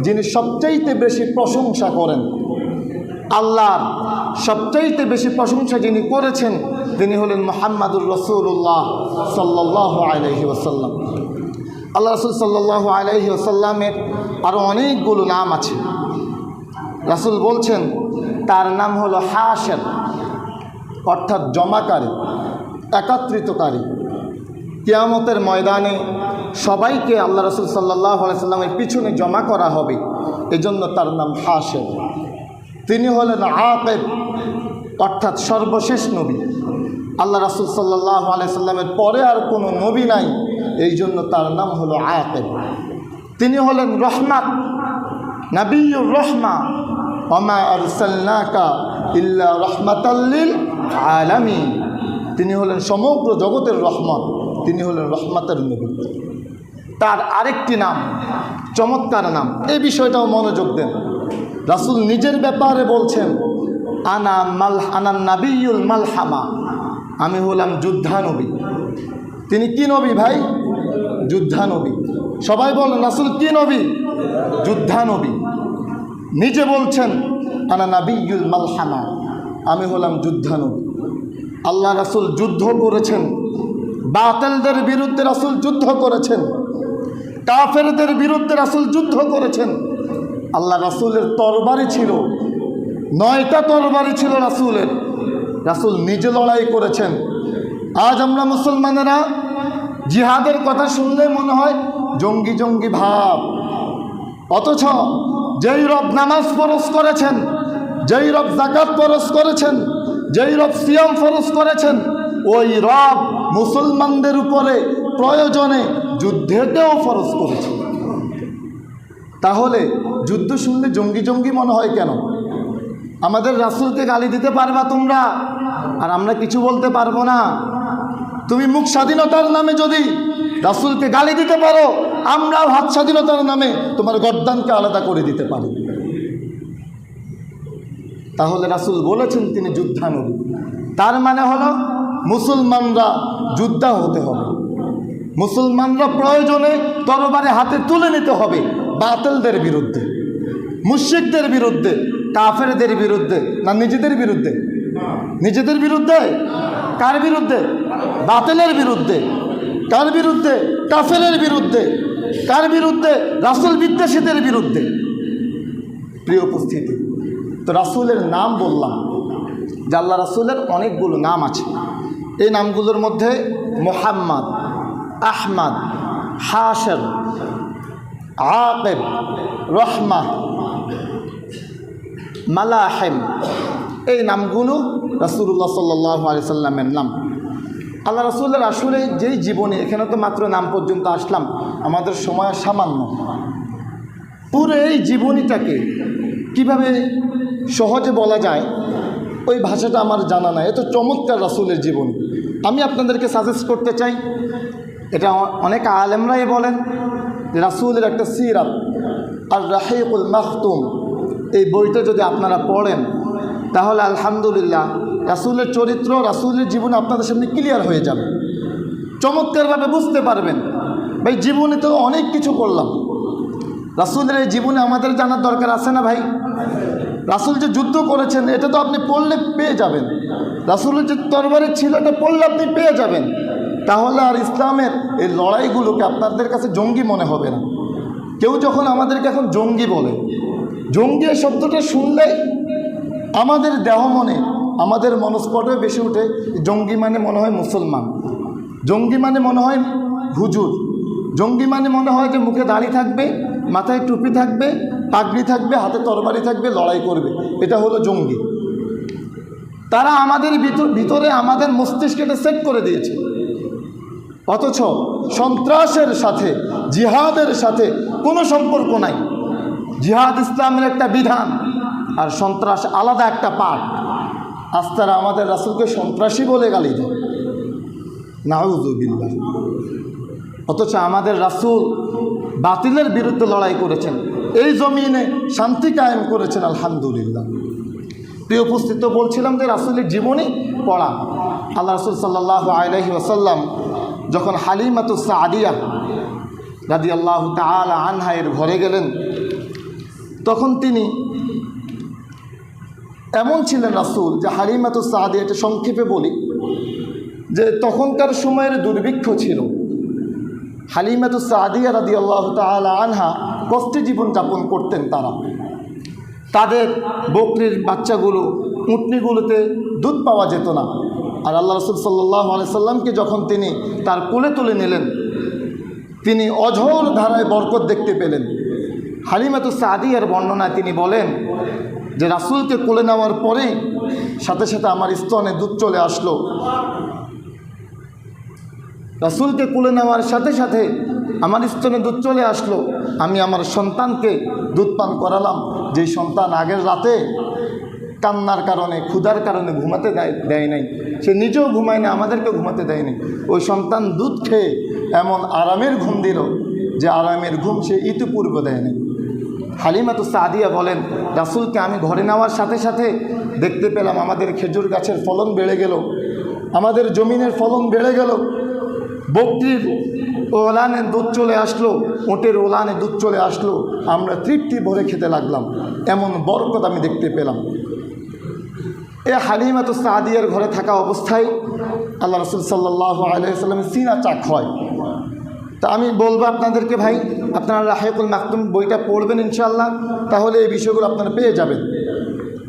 যিনি সবচাইতে বেশি প্রশংসা করেন। আল্লাহর সবচাইতে বেশি প্রশংসা যিনি করেছেন তিনি হলেন মুহাম্মাদুর রাসূলুল্লাহ সাল্লাল্লাহু আলাইহি ওয়াসাল্লাম। আল্লাহ রাসূল সাল্লাল্লাহু আলাইহি ওয়াসাল্লামের আরও অনেকগুলো নাম আছে। রাসূল বলছেন তার নাম হলো হাশির, অর্থাৎ জমাকারী, একত্রিতকারী। কিয়ামতের ময়দানে সবাইকে আল্লাহ রাসূল সাল্লাল্লাহু আলাইহি ওয়াসাল্লামের পিছনে জমা করা হবে, এজন্য তার নাম হাশির। তিনি হলেন আকিব, অর্থাৎ সর্বশেষ নবী। আল্লাহ রাসূল সাল্লাল্লাহু আলাইহি ওয়াসাল্লামের পরে আর কোনো নবী নাই, এই জন্য তার নাম হলো আকিব। তিনি হলেন রহমাত, নবিয়্যুর রহমা, ওমা আরসালনাকা ইল্লা রাহমাতাল লিল আলামিন। তিনি হলেন সমগ্র জগতের রহমত, তিনি হলেন রহমতের নবী। তার আরেকটি নাম চমৎকার নাম, এই বিষয়টাও মনোযোগ দেন। রাসূল নিজের ব্যাপারে বলছেন আনা নাবিয়ুল মালহামা, আমি হলাম যোদ্ধা নবী। তিনি কি নবী ভাই? যোদ্ধা নবী। সবাই বলেন রাসূল কি নবী? যোদ্ধা নবী। নিজে বলছেন আনা নাবিয়ুল মালহামা, আমি হলাম যোদ্ধা নবী। আল্লাহ রাসূল যুদ্ধ করেছেন, বাতিলদের বিরুদ্ধে রাসূল যুদ্ধ করেছেন, কাফেরদের বিরুদ্ধে রাসূল যুদ্ধ করেছেন। আল্লাহ রাসূলের তরবারি ছিল, 9টা তরবারি ছিল রাসূলের। রাসূল নিজে লড়াই করেছেন। আজ আমরা মুসলমানেরা জিহাদের কথা শুনলে মনে হয় জঙ্গি জঙ্গি ভাব, অথচ যেই রব নামাজ ফরজ করেছেন, যেই রব যাকাত ফরজ করেছেন, যেই রব সিয়াম ফরজ করেছেন, ওই রব মুসলমানদের উপরে প্রয়োজনে যুদ্ধেতেও ফরজ করেছেন। তাহলে যুদ্ধ শুনলে জঙ্গি জঙ্গি মনে হয় কেন? আমাদের রাসূলকে গালি দিতে পারবা তোমরা, আর আমরা কিছু বলতে পারবো না? তুমি মুখ স্বাধীনতার নামে যদি রাসূলকে গালি দিতে পারো, আমরাও হাত স্বাধীনতার নামে তোমার গর্দানকে আলাদা করে দিতে পারি। তাহলে রাসূল বলেছেন তিনি যোদ্ধা নবী, তার মানে হলো মুসলমানরা যোদ্ধা হতে হবে। মুসলমানরা প্রয়োজনে তরবারি হাতে তুলে নিতে হবে বাতিলদের বিরুদ্ধে, মুশরিকদের বিরুদ্ধে, কাফেরদের বিরুদ্ধে। না নিজেদের বিরুদ্ধে? নিজেদের বিরুদ্ধে। কার বিরুদ্ধে? বাতিলের বিরুদ্ধে। কার বিরুদ্ধে? কাফেরের বিরুদ্ধে। কার বিরুদ্ধে? রাসূল বিদ্বেষীদের বিরুদ্ধে। প্রিয় উপস্থিতি, তো রাসূলের নাম বললাম যে আল্লাহ রাসূলের অনেকগুলো নাম আছে। এই নামগুলোর মধ্যে মুহাম্মদ, আহমদ, হাশির, আকিব, রহমা, মালাহিম, এই নামগুলো রাসূলুল্লাহ সাল্লাল্লাহু আলাইহি সাল্লামের নাম। আল্লাহ রাসূলের আসলে যেই জীবনী, এখানে তো মাত্র নাম পর্যন্ত আসলাম, আমাদের সময় সামান্য। পুরো এই জীবনীটাকে কিভাবে সহজে বলা যায় ওই ভাষাটা আমার জানা নাই। এত চমৎকার রাসূলের জীবনী। আমি আপনাদেরকে সাজেস্ট করতে চাই, এটা অনেক আলেমরাই বলেন যে রাসূলের একটা সিরাত আর রাহিকুল মাখতুম, এই বইটা যদি আপনারা পড়েন তাহলে আলহামদুলিল্লাহ রাসূলের চরিত্র, রাসূলের জীবন আপনাদের সামনে ক্লিয়ার হয়ে যাবে, চমৎকারভাবে বুঝতে পারবেন। ভাই জীবনে তো অনেক কিছু করলাম, রাসূলের এই জীবনে আমাদের জানার দরকার আছে না ভাই? রাসূল যে যুদ্ধ করেছেন এটা তো আপনি পড়লে পেয়ে যাবেন, রাসূলের যে তরবারি ছিল এটা পড়লে আপনি পেয়ে যাবেন। তাহলে আর ইসলামের এই লড়াইগুলোকে আপনাদের কাছে জঙ্গি মনে হবে না। কেউ যখন আমাদেরকে এখন জঙ্গি বলে, জঙ্গি শব্দটা শুনলেই আমাদের দেহ মনে, আমাদের মনস্পটে বেশি উঠে জঙ্গি মানে মনে হয় মুসলমান, জঙ্গি মানে মনে হয় হুজুর, জঙ্গি মানে মনে হয় যে মুখে দাড়ি থাকবে, মাথায় টুপি থাকবে, পাগড়ি থাকবে, হাতে তরবারি থাকবে, লড়াই করবে, এটা হলো জঙ্গি। তারা আমাদের ভিতরে আমাদের মস্তিষ্কে এটা সেট করে দিয়েছে। অথচ সন্ত্রাসের সাথে জিহাদের সাথে কোনো সম্পর্ক নাই। জিহাদ ইসলামের একটা বিধান, আর সন্ত্রাস আলাদা একটা পার্ট। আজ তারা আমাদের রাসূলকে সন্ত্রাসী বলে গালি দেয়, নাউযুবিল্লাহ। অথচ আমাদের রাসূল বাতিলের বিরুদ্ধে লড়াই করেছেন, এই জমিনে শান্তি কায়েম করেছেন, আলহামদুলিল্লাহ। প্রিয় উপস্থিত, বলছিলাম যে রাসূলের জীবনী পড়া। আল্লাহ রাসূল সাল্লাল্লাহু আলাইহি ওয়াসাল্লাম যখন হালিমাতুস সাদিয়া রাদিয়াল্লাহু তাআলা আনহা এর ঘরে গেলেন, তখন তিনি এমন ছিলেন রাসূল যে হালিমাতুস সাদিয়া, এটা সংক্ষেপে বলি যে তখনকার সময়ের দুর্ভিক্ষ ছিল। হালিমাতুস সাদিয়া রাদিয়াল্লাহু তাআলা আনহা কষ্টে জীবনযাপন করতেন। তাদের বকরির বাচ্চাগুলো, উটনিগুলোতে দুধ পাওয়া যেত না। আর আল্লাহ রাসূল সাল্লাল্লাহু আলাইহি সাল্লামকে যখন তিনি তার কোলে তুলে নিলেন, তিনি অঝোর ধারায় বরকত দেখতে পেলেন। হালিমাতুস সাদিয়ার বর্ণনায় তিনি বলেন যে রাসূলকে কোলে নেওয়ার পরে সাথে সাথে আমার স্তনে দুধ চলে আসলো। রাসূলকে কোলে নেওয়ার সাথে সাথে আমার স্তনে দুধ চলে আসলো। আমি আমার সন্তানকে দুধ পান করালাম, যেই সন্তান আগের রাতে কান্নার কারণে, ক্ষুধার কারণে ঘুমাতে দেয় নাই, সে নিজেও ঘুমায় না, আমাদেরকে ঘুমাতে দেয়নি। ওই সন্তান দুধ খেয়ে এমন আরামের ঘুম দিল যে আরামের ঘুম সে ইতিপূর্বে দেয়নি। হালিমাতুস সাদিয়া বলেন, রাসূলকে আমি ঘরে নেওয়ার সাথে সাথে দেখতে পেলাম আমাদের খেজুর গাছের ফলন বেড়ে গেল, আমাদের জমিনের ফলন বেড়ে গেল, বকরির ওলানে দুধ চলে আসলো, ওটের ওলানে দুধ চলে আসলো, আমরা তৃপ্তি ভরে খেতে লাগলাম। এমন বরকত আমি দেখতে পেলাম। এ হালিমাতুস সাদিয়ার ঘরে থাকা অবস্থায় আল্লাহ রাসূল সাল্লাল্লাহু আলাইহি ওয়াসাল্লামের সিনা চাক হয়। তা আমি বলবো আপনাদেরকে, ভাই আপনারা রাহিকুল মাকতুম বইটা পড়বেন ইনশাআল্লাহ, তাহলে এই বিষয়গুলো আপনারা পেয়ে যাবেন।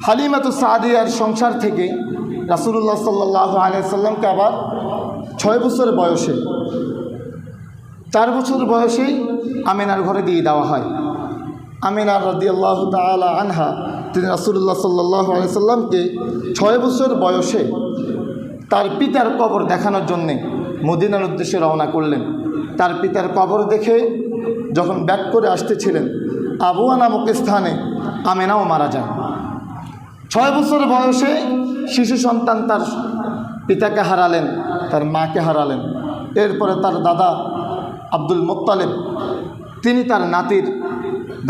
হালিমাতুস সাদিয়ার সংসার থেকে রাসূলুল্লাহ সাল্লাল্লাহু আলাইহি ওয়াসাল্লামকে আবার 6 বছর বয়সে, 4 বছর বয়সেই আমিনার ঘরে দিয়ে দেওয়া হয়। আমিনা রাদিয়াল্লাহু তাআলা আনহা তিনি রাসূলুল্লাহ সাল্লাল্লাহু আলাইহি ওয়াসাল্লামকে 6 বছর বয়সে তার পিতার কবর দেখানোর জন্যে মদিনার উদ্দেশ্যে রওনা করলেন। তার পিতার কবর দেখে যখন ব্যাক করে আসতেছিলেন, আবুয়া নামক স্থানে আমিনাও মারা যায়। 6 বছর বয়সে শিশু সন্তান তার পিতাকে হারালেন, তার মাকে হারালেন। এরপরে তার দাদা আব্দুল মুত্তালিব তিনি তার নাতির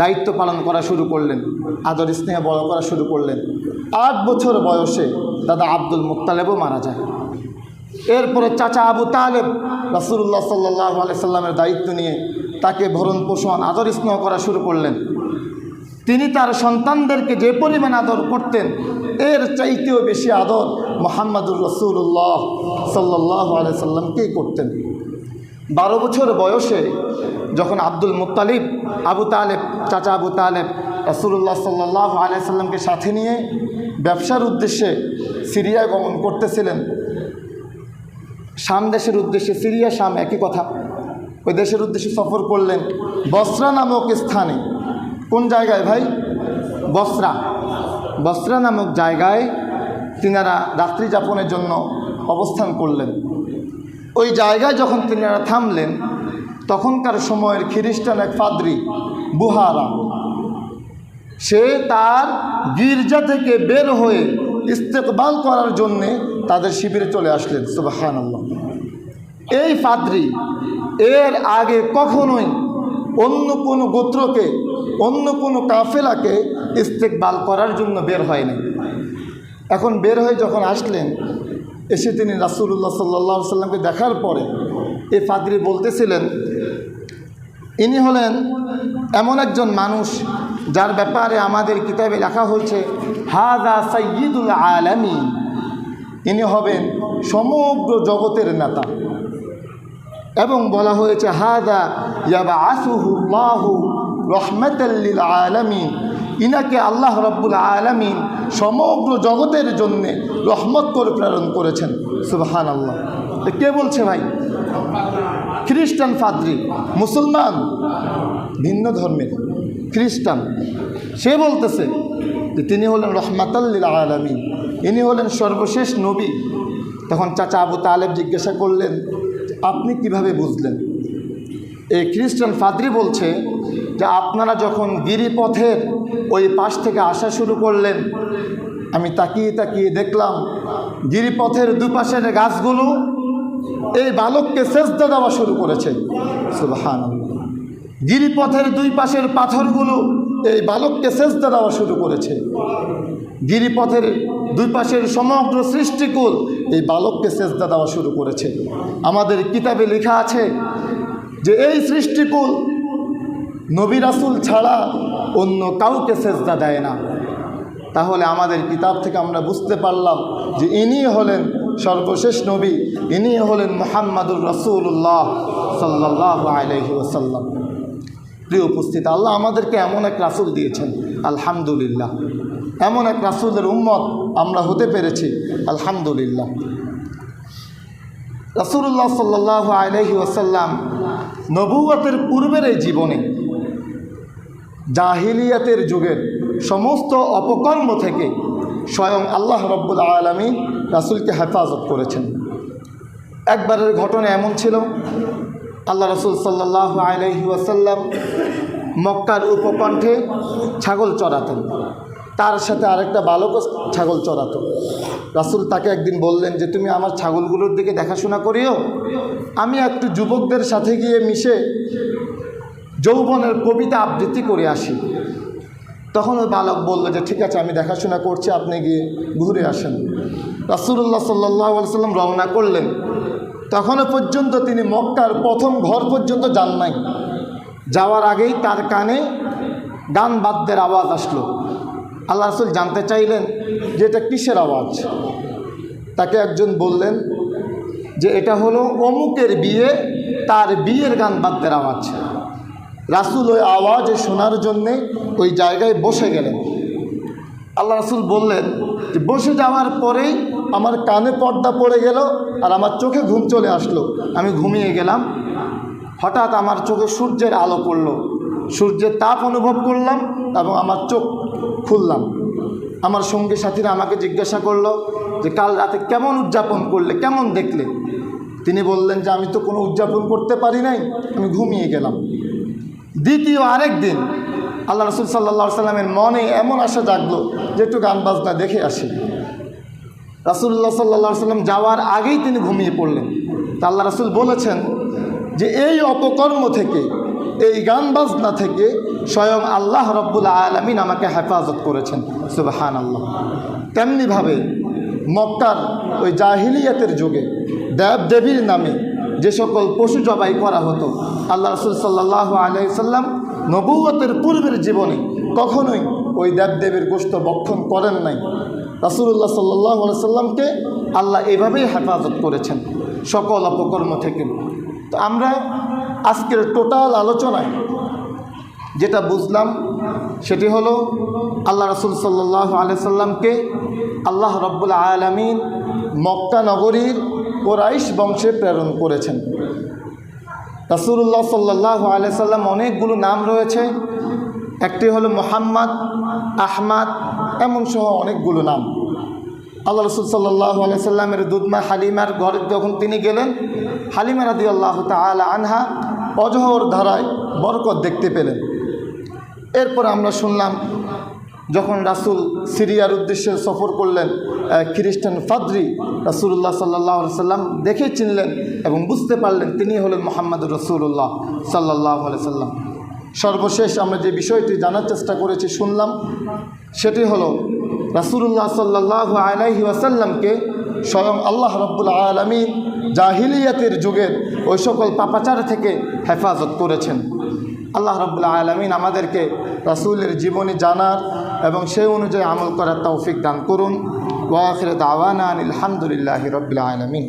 দায়িত্ব পালন করা শুরু করলেন, আদর স্নেহ বড় করা শুরু করলেন। 8 বছর বয়সে দাদা আব্দুল মুত্তালিবও মারা যায়। এরপরে চাচা আবু তালেব রাসূলুল্লাহ সাল্লাল্লাহু আলাইহি সাল্লামের দায়িত্ব নিয়ে তাকে ভরণ পোষণ, আদর স্নেহ করা শুরু করলেন। তিনি তার সন্তানদেরকে যে পরিমাণ আদর করতেন, এর চাইতেও বেশি আদর মুহাম্মদুর রাসূলুল্লাহ সাল্লাল্লাহু আলাইহি সাল্লামকেই করতেন। 12 বছর বয়সে যখন আব্দুল মুত্তালিব, আবু তালেব, চাচা আবু তালেব রাসূলুল্লাহ সাল্লাল্লাহু আলাইহি সাল্লামকে সাথে নিয়ে ব্যবসার উদ্দেশ্যে সিরিয়া গমন করতেছিলেন, শাম দেশের উদ্দেশ্যে, সিরিয়া শাম একই কথা, ওই দেশের উদ্দেশ্যে সফর করলেন। বসরা নামক স্থানে, কোন জায়গায় ভাই? বসরা নামক জায়গায় তিনারা রাত্রি যাপনের জন্য অবস্থান করলেন। ওই জায়গায় যখন তিনারা থামলেন, তখনকার সময়ের খ্রিস্টান এক পাদ্রী বুহারা, সে তার গির্জা থেকে বের হয়ে ইস্তেকবাল করার জন্যে তাদের শিবিরে চলে আসলেন। সুবহানাল্লাহ। এই পাদ্রী এর আগে কখনোই অন্য কোনো গোত্রকে, অন্য কোনো কাফেলাকে ইস্তেকবাল করার জন্য বের হয়নি। এখন বের হয়ে যখন আসলেন, এসে তিনি রাসূলুল্লাহ সাল্লাল্লাহু আলাইহি সাল্লামকে দেখার পরে এই পাদ্রী বলতেছিলেন, ইনি হলেন এমন একজন মানুষ যার ব্যাপারে আমাদের কিতাবে লেখা হয়েছে হাযা সাইয়্যিদুল আলামিন, ইনি হবেন সমগ্র জগতের নেতা। এবং বলা হয়েছে হাযা ইয়াবআসুহুল্লাহু রাহমাতাল লিল আলামিন, ইনাকে আল্লাহ রাব্বুল আলামিন সমগ্র জগতের জন্যে রহমত করে প্রেরণ করেছেন। সুবহানাল্লাহ। কে বলছে ভাই? খ্রিস্টান পাদ্রী, মুসলমান, ভিন্ন ধর্মের খ্রিস্টান, সে বলতেছে যে তিনি হলেন রহমাতাল লিল আলামিন, ইনি হলেন সর্বশেষ নবী। তখন চাচা আবু তালেব জিজ্ঞাসা করলেন, আপনি কিভাবে বুঝলেন? এই খ্রিস্টান পাদ্রী বলছে যে আপনারা যখন গিরিপথের ওই পাশ থেকে আসা শুরু করলেন, আমি তাকিয়ে তাকিয়ে দেখলাম গিরিপথের দুপাশের গাছগুলো এই বালককে সেজদা দেওয়া শুরু করেছে। সুবহানাল্লাহ। গিরিপথের দুই পাশের পাথরগুলো এই বালককে সেজদা দেওয়া শুরু করেছে। গিরিপথের দুই পাশের সমগ্র সৃষ্টিকুল এই বালককে সেজদা দেওয়া শুরু করেছে। আমাদের কিতাবে লেখা আছে যে এই সৃষ্টিকুল নবী রাসূল ছাড়া অন্য কাউকে সেজদা দেয় না। তাহলে আমাদের কিতাব থেকে আমরা বুঝতে পারলাম যে ইনি হলেন সর্বশেষ নবী, ইনি হলেন মুহাম্মাদুর রাসূলুল্লাহ সাল্লাল্লাহু আলাইহি ওয়াসাল্লাম। প্রিয় উপস্থিত, আল্লাহ আমাদেরকে এমন এক রাসূল দিয়েছেন, আলহামদুলিল্লাহ। এমন এক রাসূলের উম্মত আমরা হতে পেরেছি, আলহামদুলিল্লাহ। রাসূলুল্লাহ সাল্লাল্লাহু আলাইহি ওয়াসাল্লাম নবুয়তের পূর্বের এই জীবনে জাহিলিয়াতের যুগের সমস্ত অপকর্ম থেকে স্বয়ং আল্লাহ রব্বুল আলামিন রাসূলকে হেফাজত করেছেন। একবারের ঘটনা এমন ছিল, আল্লাহ রাসূল সাল্লাল্লাহু আলাইহি ওয়াসাল্লাম মক্কার উপকণ্ঠে ছাগল চড়াতেন। তার সাথে আরেকটা বালকও ছাগল চড়াতো। রাসূল তাকে একদিন বললেন যে তুমি আমার ছাগলগুলোর দিকে দেখাশোনা করিও, আমি একটু যুবকদের সাথে গিয়ে মিশে যৌবনের কবিতা আবৃত্তি করে আসি। তখন ওই বালক বলল যে ঠিক আছে, আমি দেখাশোনা করছি, আপনি গিয়ে ঘুরে আসেন। রাসূলুল্লাহ সাল্লাল্লাহু আলাইহি ওয়াসাল্লাম রওনা করলেন। তখনও পর্যন্ত তিনি মক্কার প্রথম ঘর পর্যন্ত যান নাই। যাওয়ার আগেই তার কানে গান বাদ্যের আওয়াজ আসলো। আল্লাহ রাসূল জানতে চাইলেন যে এটা কিসের আওয়াজ। তাকে একজন বললেন যে এটা হলো অমুকের বিয়ে, তার বিয়ের গান বাদ্যের আওয়াজ। রাসূল ওই আওয়াজ শোনার জন্যে ওই জায়গায় বসে গেলেন। আল্লাহ রাসূল বললেন যে বসে যাওয়ার পরেই আমার কানে পর্দা পড়ে গেল আর আমার চোখে ঘুম চলে আসলো। আমি ঘুমিয়ে গেলাম। হঠাৎ আমার চোখে সূর্যের আলো পড়ল, সূর্যের তাপ অনুভব করলাম এবং আমার চোখ খুললাম। আমার সঙ্গী সাথীরা আমাকে জিজ্ঞাসা করলো যে কাল রাতে কেমন উদযাপন করলে, কেমন দেখলে? তিনি বললেন যে আমি তো কোনো উদযাপন করতে পারি নাই, আমি ঘুমিয়ে গেলাম। দ্বিতীয় আরেক দিন আল্লাহ রাসূল সাল্লাল্লাহু আলাইহি সাল্লামের মনে এমন আশা জাগলো যে একটু গান বাজনা দেখে আসি। রাসূলুল্লাহ সাল্লাল্লাহু আলাইহি সাল্লাম যাওয়ার আগেই তিনি ঘুমিয়ে পড়লেন। তা আল্লাহ রাসূল বলেছেন যে এই অপকর্ম থেকে, এই গান বাজনা থেকে স্বয়ং আল্লাহ রব্বুল আলামিন আমাকে হেফাজত করেছেন, সুবহানাল্লাহ। তেমনিভাবে মক্কার ওই জাহিলিয়াতের যুগে দেব দেবীর নামে যে সকল পশু জবাই করা হতো, আল্লাহ রাসূল সাল্লাল্লাহু আলাইহি সাল্লাম নবুয়তের পূর্বের জীবনে কখনোই ওই দেবদেবীর গোশত ভক্ষণ করেন নাই। রাসূলুল্লাহ সাল্লাল্লাহু আলাইহি সাল্লামকে আল্লাহ এভাবেই হেফাজত করেছেন সকল অপকর্ম থেকে। তো আমরা আজকের টোটাল আলোচনায় যেটা বুঝলাম সেটি হলো আল্লাহ রাসূল সাল্লাল্লাহু আলাইহি সাল্লামকে আল্লাহ রব্বুল আলামিন মক্কা নগরীর কুরাইশ বংশে প্রেরণ করেছেন। রাসূলুল্লাহ সাল্লাল্লাহু আলাইহি সাল্লাম অনেকগুলো নাম রয়েছে। একটি হলো মুহাম্মদ, আহমদ, এমন সহ অনেকগুলো নাম। আল্লাহ রাসূল সাল্লাল্লাহু আলাইহি সাল্লামের দুধমা হালিমার ঘরে যখন তিনি গেলেন, হালিমা রাদিয়াল্লাহু তাআলা আনহা অজহর ধারায় বরকত দেখতে পেলেন। এরপর আমরা শুনলাম যখন রাসূল সিরিয়ার উদ্দেশ্যে সফর করলেন, খ্রিস্টান ফাদ্রি রাসূলুল্লাহ সাল্লাল্লাহু আলাইহি সাল্লাম দেখে চিনলেন এবং বুঝতে পারলেন তিনি হলেন মুহাম্মাদুর রাসূলুল্লাহ সাল্লাল্লাহু আলাইহি সাল্লাম। সর্বশেষ আমরা যে বিষয়টি জানার চেষ্টা করেছি, শুনলাম, সেটি হলো রাসূলুল্লাহ সাল্লাল্লাহু আলাইহি ওয়াসাল্লামকে স্বয়ং আল্লাহ রব্বুল আলামিন জাহিলিয়াতের যুগের ওই সকল পাপাচার থেকে হেফাজত করেছেন। আল্লাহ রব্বুল আলামিন আমাদেরকে রাসূলের জীবনী জানার এবং সেই অনুযায়ী আমল করার তৌফিক দান করুন। ওয়া আখিরু দাওয়ানা আনিল হামদুলিল্লাহি রাব্বিল আলামিন।